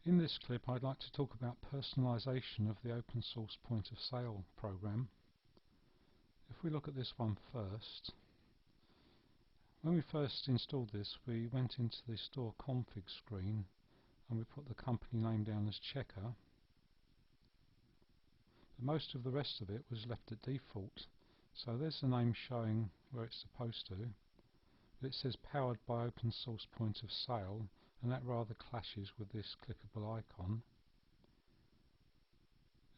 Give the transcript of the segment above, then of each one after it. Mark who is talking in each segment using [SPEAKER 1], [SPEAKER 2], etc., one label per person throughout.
[SPEAKER 1] In this clip I'd like to talk about personalisation of the open source point of sale program. If we look at this one first, when we first installed this we went into the store config screen and we put the company name down as Checker, but most of the rest of it was left at default. So there's the name showing where it's supposed to, but it says powered by open source point of sale, and that rather clashes with this clickable icon.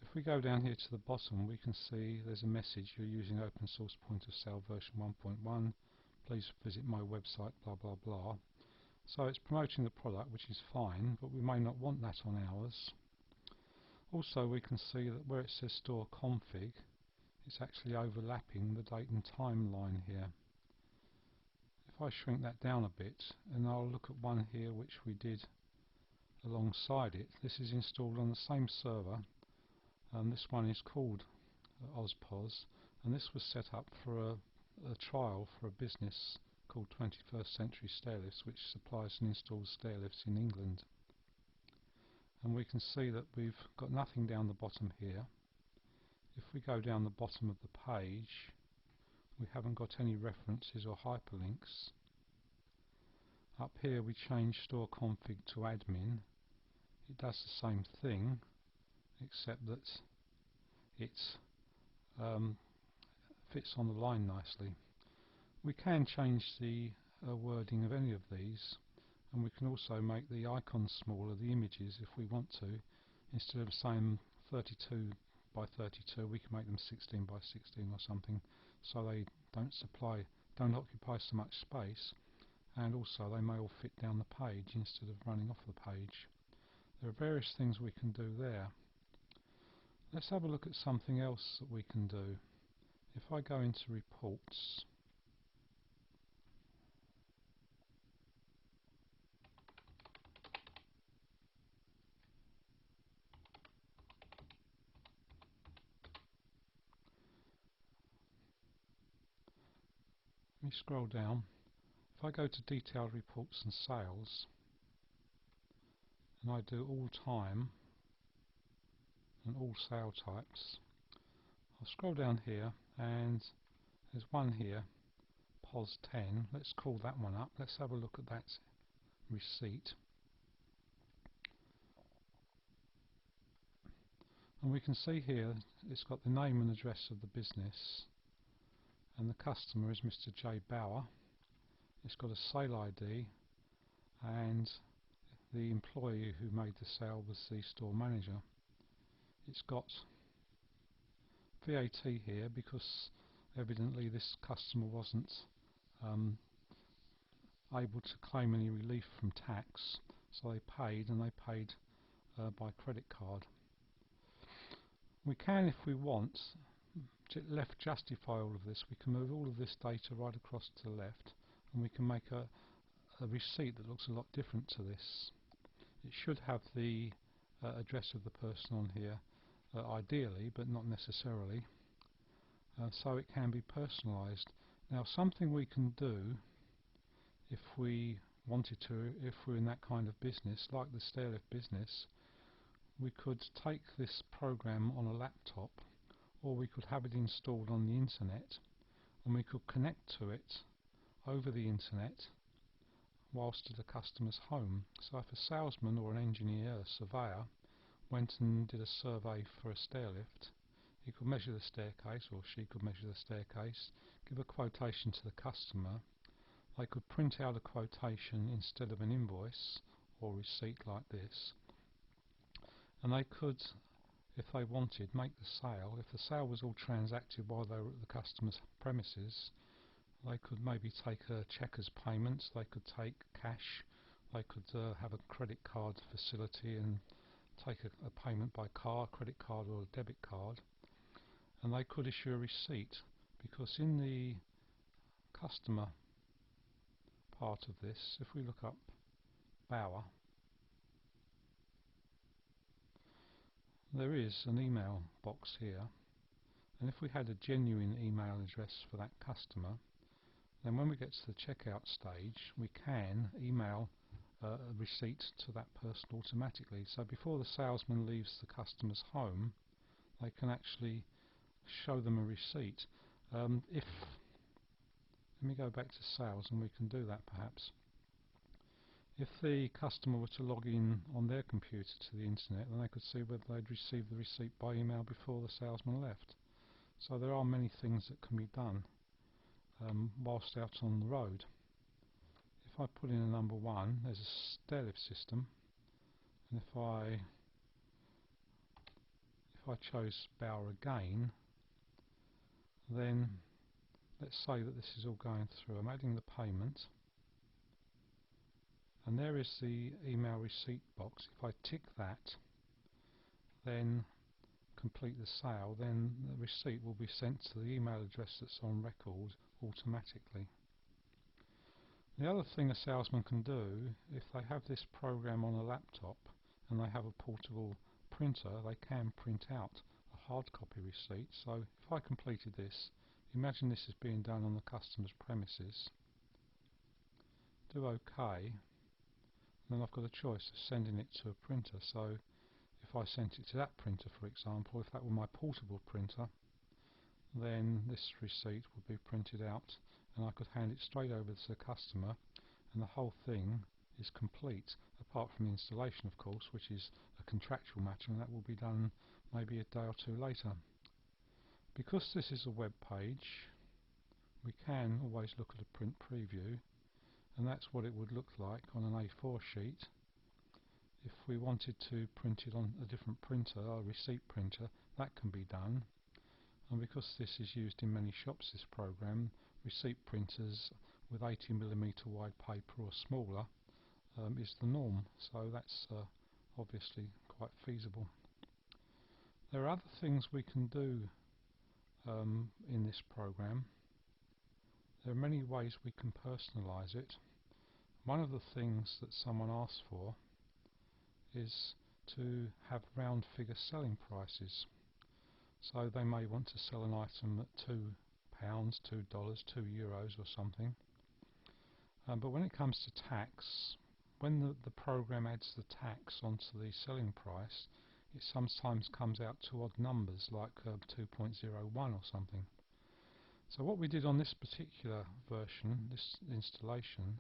[SPEAKER 1] If we go down here to the bottom, we can see there's a message: you're using open source point of sale version 1.1, please visit my website, blah blah blah. So it's promoting the product, which is fine, but we may not want that on ours. Also we can see that where it says store config, it's actually overlapping the date and time line here. If I shrink that down a bit, and I'll look at one here which we did alongside it. This is installed on the same server, and this one is called OSPOS, and this was set up for a trial for a business called 21st Century Stairlifts, which supplies and installs stairlifts in England. And we can see that we've got nothing down the bottom here. If we go down the bottom of the page, we haven't got any references or hyperlinks. Up here we change store config to admin. It does the same thing, except that it fits on the line nicely. We can change the wording of any of these, and we can also make the icons smaller, the images, if we want to. Instead of saying 32 by 32, we can make them 16 by 16 or something, so they don't occupy so much space, and also they may all fit down the page instead of running off the page. There are various things we can do there. Let's have a look at something else that we can do. If I go into reports, let me scroll down. If I go to detailed reports and sales, and I do all time and all sale types, I'll scroll down here and there's one here, POS 10. Let's call that one up. Let's have a look at that receipt. And we can see here it's got the name and address of the business, and the customer is Mr. J. Bauer. It's got a sale ID, and the employee who made the sale was the store manager. It's got VAT here because evidently this customer wasn't able to claim any relief from tax, so they paid, and they paid by credit card. We can, if we want, left justify all of this. We can move all of this data right across to the left, and we can make a receipt that looks a lot different to this. It should have the address of the person on here, ideally, but not necessarily, so it can be personalised. Now, something we can do if we wanted to, if we're in that kind of business, like the stairlift business, we could take this program on a laptop, or we could have it installed on the internet, and we could connect to it over the internet whilst at a customer's home. So if a salesman or an engineer, a surveyor, went and did a survey for a stairlift, he could measure the staircase, or she could measure the staircase, give a quotation to the customer. They could print out a quotation instead of an invoice or receipt like this, and they could, if they wanted, make the sale. If the sale was all transacted while they were at the customer's premises, they could maybe take a checkers payment, they could take cash, they could have a credit card facility and take a payment by card, credit card or a debit card, and they could issue a receipt, because in the customer part of this, if we look up Bauer, there is an email box here, and if we had a genuine email address for that customer, then when we get to the checkout stage we can email a receipt to that person automatically. So before the salesman leaves the customer's home, they can actually show them a receipt. Let me go back to sales and we can do that perhaps. If the customer were to log in on their computer to the internet, then they could see whether they'd received the receipt by email before the salesman left. So there are many things that can be done whilst out on the road. If I put in a number 1, there's a stairlift system, and if I chose Bower again, then let's say that this is all going through. I'm adding the payment, and there is the email receipt box. If I tick that, then complete the sale, then the receipt will be sent to the email address that's on record automatically. The other thing a salesman can do, if they have this program on a laptop and they have a portable printer, they can print out a hard copy receipt. So if I completed this, imagine this is being done on the customer's premises, do OK, then I've got a choice of sending it to a printer. So if I sent it to that printer, for example, if that were my portable printer, then this receipt would be printed out and I could hand it straight over to the customer, and the whole thing is complete, apart from the installation of course, which is a contractual matter, and that will be done maybe a day or two later. Because this is a web page, we can always look at a print preview, and that's what it would look like on an A4 sheet. If we wanted to print it on a different printer, a receipt printer, that can be done. And because this is used in many shops, this program, receipt printers with 80mm wide paper or smaller is the norm, so that's obviously quite feasible. There are other things we can do in this program. There are many ways we can personalise it. One of the things that someone asked for is to have round figure selling prices. So they may want to sell an item at £2, $2, €2 or something. But when it comes to tax, when the program adds the tax onto the selling price, it sometimes comes out to odd numbers, like 2.01 or something. So what we did on this particular version, this installation,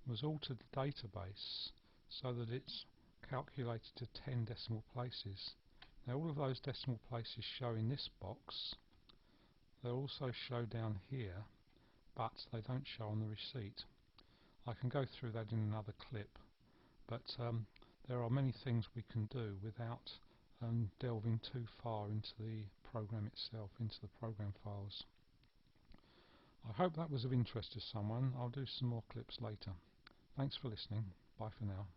[SPEAKER 1] was alter the database so that it's calculated to 10 decimal places. Now all of those decimal places show in this box. They'll also show down here, but they don't show on the receipt. I can go through that in another clip, but there are many things we can do without delving too far into the program itself, into the program files. I hope that was of interest to someone. I'll do some more clips later. Thanks for listening. Bye for now.